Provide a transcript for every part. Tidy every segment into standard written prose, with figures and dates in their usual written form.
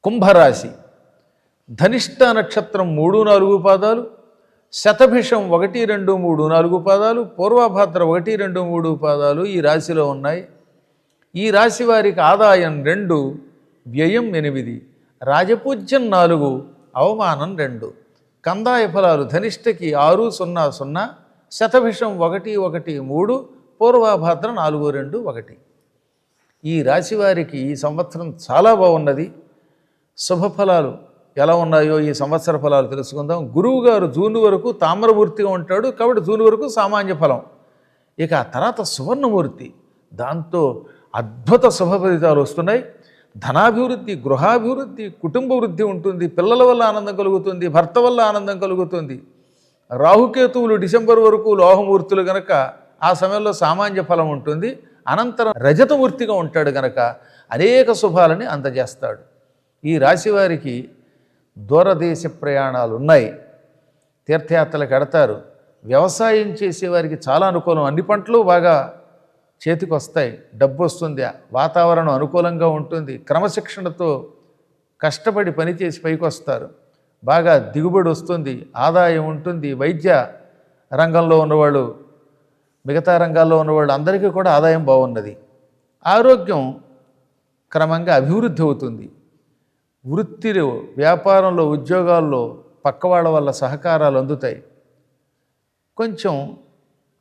కుంభరాశి ధనిష్ట నక్షత్రం 3-4 పాదాలు, శతభిషం 1-2-3-4 పాదాలు, పూర్వభాద్ర 1-2-3 పాదాలు ఈ రాశిలో ఉన్నాయి. ఈ రాశి వారికి ఆదాయం 2, వ్యయం 8, రాజపూజ్యం 4, అవమానం 2. కందాయ ఫలాలు ధనిష్టకి 6-0-0, శతభిషం 1-1-3, పూర్వభాద్ర 4-2-1. ఈ రాశి వారికి ఈ సంవత్సరం చాలా బాగున్నది. శుభఫలాలు ఎలా ఉన్నాయో ఈ సంవత్సర ఫలాలు తెలుసుకుందాం. గురువు గారు జూన్ వరకు తామ్రమూర్తిగా ఉంటాడు కాబట్టి జూన్ వరకు సామాన్య ఫలం. ఇక ఆ తర్వాత సువర్ణమూర్తి, దాంతో అద్భుత శుభ ఫలితాలు వస్తున్నాయి. ధనాభివృద్ధి, గృహాభివృద్ధి, కుటుంబ వృద్ధి ఉంటుంది. పిల్లల వల్ల ఆనందం కలుగుతుంది, భర్త వల్ల ఆనందం కలుగుతుంది. రాహుకేతువులు డిసెంబర్ వరకు లోహమూర్తులు గనక ఆ సమయంలో సామాన్య ఫలం ఉంటుంది. అనంతరం రజతమూర్తిగా ఉంటాడు గనక అనేక శుభాలని అందజేస్తాడు. ఈ రాశివారికి దూరదేశ ప్రయాణాలు ఉన్నాయి, తీర్థయాత్రలకు ఎడతారు. వ్యవసాయం చేసేవారికి చాలా అనుకూలం, అన్ని పంటలు బాగా చేతికి వస్తాయి, డబ్బు వస్తుంది, వాతావరణం అనుకూలంగా ఉంటుంది. క్రమశిక్షణతో కష్టపడి పనిచేసి పైకి వస్తారు, బాగా దిగుబడి వస్తుంది, ఆదాయం ఉంటుంది. వైద్య రంగంలో ఉన్నవాళ్ళు, మిగతా రంగాల్లో ఉన్నవాళ్ళు అందరికీ కూడా ఆదాయం బాగున్నది. ఆరోగ్యం క్రమంగా అభివృద్ధి అవుతుంది. వృత్తిలో, వ్యాపారంలో, ఉద్యోగాల్లో పక్కవాళ్ళ వల్ల సహకారాలు అందుతాయి. కొంచెం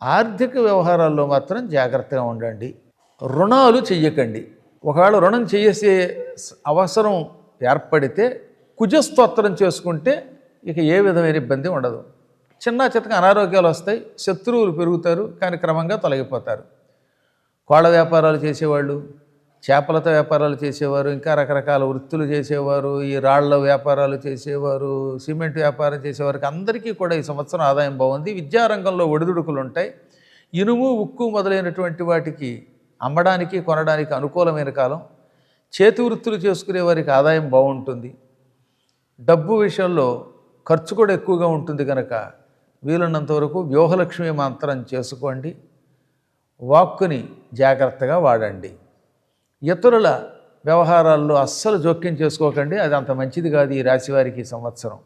ఆర్థిక వ్యవహారాల్లో మాత్రం జాగ్రత్తగా ఉండండి. రుణాలు చెయ్యకండి. ఒకవేళ రుణం చేసే అవసరం ఏర్పడితే కుజస్తోత్రం చేసుకుంటే ఇక ఏ విధమైన ఇబ్బంది ఉండదు. చిన్న చితక అనారోగ్యాలు వస్తాయి, శత్రువులు పెరుగుతారు, కానీ క్రమంగా తొలగిపోతారు. కోళ్ళ వ్యాపారాలు చేసేవాళ్ళు, చేపలతో వ్యాపారాలు చేసేవారు, ఇంకా రకరకాల వృత్తులు చేసేవారు, ఈ రాళ్ల వ్యాపారాలు చేసేవారు, సిమెంట్ వ్యాపారం చేసేవారికి అందరికీ కూడా ఈ సంవత్సరం ఆదాయం బాగుంది. విద్యారంగంలో ఒడిదుడుకులు ఉంటాయి. ఇనుము, ఉక్కు మొదలైనటువంటి వాటికి అమ్మడానికి, కొనడానికి అనుకూలమైన కాలం. చేతి వృత్తులు చేసుకునే వారికి ఆదాయం బాగుంటుంది. డబ్బు విషయంలో ఖర్చు కూడా ఎక్కువగా ఉంటుంది కనుక వీలున్నంత వరకు వ్యూహలక్ష్మి మంత్రం చేసుకోండి. వాక్కుని జాగ్రత్తగా వాడండి. ఇతరుల వ్యవహారాల్లో అస్సలు జోక్యం చేసుకోకండి, అది అంత మంచిది కాదు ఈ రాశివారికి ఈ సంవత్సరం.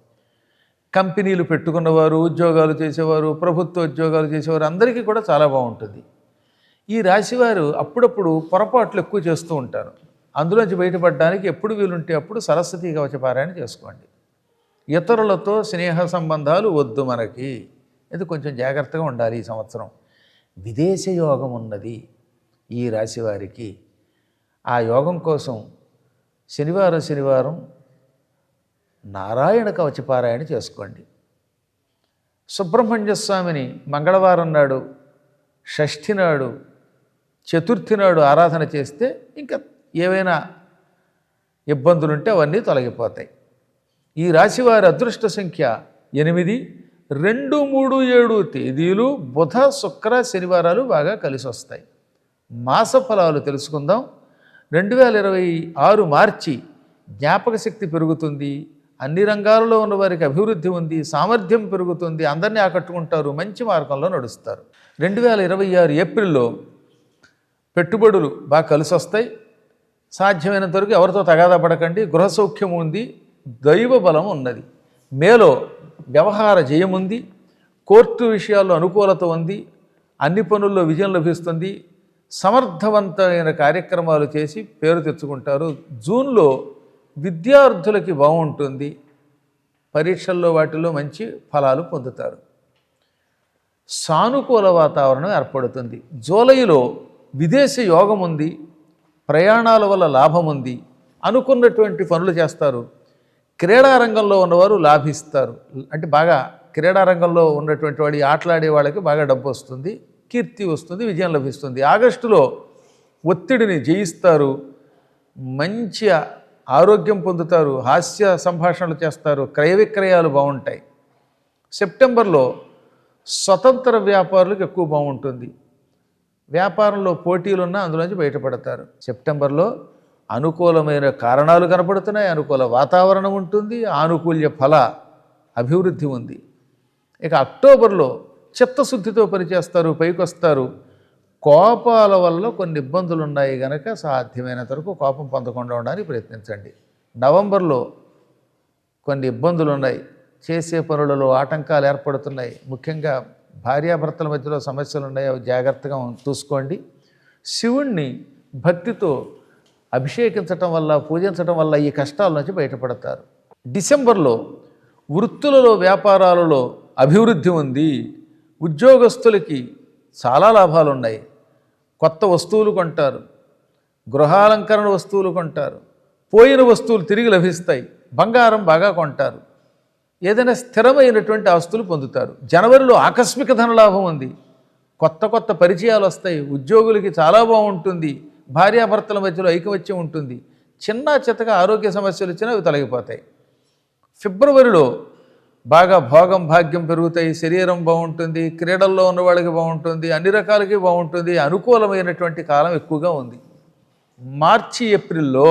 కంపెనీలు పెట్టుకున్నవారు, ఉద్యోగాలు చేసేవారు, ప్రభుత్వ ఉద్యోగాలు చేసేవారు అందరికీ కూడా చాలా బాగుంటుంది. ఈ రాశివారు అప్పుడప్పుడు పొరపాట్లు ఎక్కువ చేస్తూ ఉంటారు. అందులోంచి బయటపడడానికి ఎప్పుడు వీలుంటే అప్పుడు సరస్వతీ కవచ పారాయణ చేసుకోండి. ఇతరులతో స్నేహ సంబంధాలు వద్దు మనకి, ఇది కొంచెం జాగ్రత్తగా ఉండాలి. ఈ సంవత్సరం విదేశ యోగం ఉన్నది ఈ రాశివారికి. ఆ యోగం కోసం శనివారం నారాయణ కవచ పారాయణ చేసుకోండి. సుబ్రహ్మణ్య స్వామిని మంగళవారం నాడు, షష్ఠి నాడు, చతుర్థి నాడు ఆరాధన చేస్తే ఇంకా ఏవైనా ఇబ్బందులుంటే అవన్నీ తొలగిపోతాయి. ఈ రాశివారి అదృష్ట సంఖ్య 8, 2, 3, 7 తేదీలు బుధ, శుక్ర, శనివారాలు బాగా కలిసి వస్తాయి. మాస ఫలాలు తెలుసుకుందాం. 2026 మార్చి జ్ఞాపక శక్తి పెరుగుతుంది, అన్ని రంగాలలో ఉన్న వారికి అభివృద్ధి ఉంది, సామర్థ్యం పెరుగుతుంది, అందరినీ ఆకట్టుకుంటారు, మంచి మార్గంలో నడుస్తారు. 2026 ఏప్రిల్లో పెట్టుబడులు బాగా కలిసి వస్తాయి. సాధ్యమైనంత వరకు ఎవరితో తగాదా పడకండి. గృహ సౌఖ్యం ఉంది, దైవ బలం ఉన్నది. మేలో వ్యవహార జయం ఉంది, కోర్టు విషయాల్లో అనుకూలత ఉంది, అన్ని పనుల్లో విజయం లభిస్తుంది, సమర్థవంతమైన కార్యక్రమాలు చేసి పేరు తెచ్చుకుంటారు. జూన్లో విద్యార్థులకి బాగుంటుంది, పరీక్షల్లో వాటిలో మంచి ఫలాలు పొందుతారు. సానుకూల వాతావరణం ఏర్పడుతుంది. జూలైలో విదేశీ యోగం ఉంది, ప్రయాణాల వల్ల లాభం ఉంది, అనుకున్నటువంటి పనులు చేస్తారు. క్రీడారంగంలో ఉన్నవారు లాభిస్తారు. అంటే బాగా క్రీడారంగంలో ఉన్నటువంటి వాడి ఆటలాడే వాళ్ళకి బాగా డబ్బు వస్తుంది, కీర్తి వస్తుంది, విజయం లభిస్తుంది. ఆగస్టులో ఒత్తిడిని జయిస్తారు, మంచి ఆరోగ్యం పొందుతారు, హాస్య సంభాషణలు చేస్తారు, క్రయ విక్రయాలు బాగుంటాయి. సెప్టెంబర్లో స్వతంత్ర వ్యాపారులకు ఎక్కువ బాగుంటుంది. వ్యాపారంలో పోటీలున్నా అందులోంచి బయటపడతారు. సెప్టెంబర్లో అనుకూలమైన కారణాలు కనపడుతున్నాయి, అనుకూల వాతావరణం ఉంటుంది, ఆనుకూల్య ఫల అభివృద్ధి ఉంది. ఇక అక్టోబర్లో చిత్తశుద్ధితో పనిచేస్తారు, పైకి వస్తారు. కోపాల వల్ల కొన్ని ఇబ్బందులు ఉన్నాయి కనుక సాధ్యమైనంత వరకు కోపం పొందకుండా ఉండడానికి ప్రయత్నించండి. నవంబర్లో కొన్ని ఇబ్బందులు ఉన్నాయి, చేసే పనులలో ఆటంకాలు ఏర్పడుతున్నాయి, ముఖ్యంగా భార్యాభర్తల మధ్యలో సమస్యలు ఉన్నాయి, అవి జాగ్రత్తగా చూసుకోండి. శివుణ్ణి భక్తితో అభిషేకించటం వల్ల, పూజించటం వల్ల ఈ కష్టాల నుంచి బయటపడతారు. డిసెంబర్లో వృత్తులలో, వ్యాపారాలలో అభివృద్ధి ఉంది. ఉద్యోగస్తులకి చాలా లాభాలు ఉన్నాయి. కొత్త వస్తువులు కొంటారు, గృహాలంకరణ వస్తువులు కొంటారు, పోయిన వస్తువులు తిరిగి లభిస్తాయి, బంగారం బాగా కొంటారు, ఏదైనా స్థిరమైనటువంటి ఆస్తులు పొందుతారు. జనవరిలో ఆకస్మిక ధనలాభం ఉంది, కొత్త కొత్త పరిచయాలు వస్తాయి, ఉద్యోగులకి చాలా బాగుంటుంది, భార్యాభర్తల మధ్యలో ఐకమత్యం ఉంటుంది, చిన్న చితక ఆరోగ్య సమస్యలు వచ్చినా అవి తొలగిపోతాయి. ఫిబ్రవరిలో బాగా భోగం భాగ్యం పెరుగుతాయి, శరీరం బాగుంటుంది, క్రీడల్లో ఉన్న వాళ్ళకి బాగుంటుంది, అన్ని రకాలకి బాగుంటుంది, అనుకూలమైనటువంటి కాలం ఎక్కువగా ఉంది. మార్చి ఏప్రిల్లో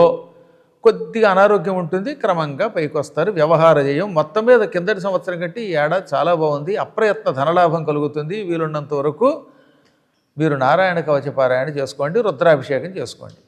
కొద్దిగా అనారోగ్యం ఉంటుంది, క్రమంగా పైకి వస్తారు. వ్యవహార జయం మొత్తం మీద కిందటి సంవత్సరం కంటే ఈ ఏడాది చాలా బాగుంది. అప్రయత్న ధనలాభం కలుగుతుంది. వీలున్నంత వరకు మీరు నారాయణ కవచ పారాయణ చేసుకోండి, రుద్రాభిషేకం చేసుకోండి.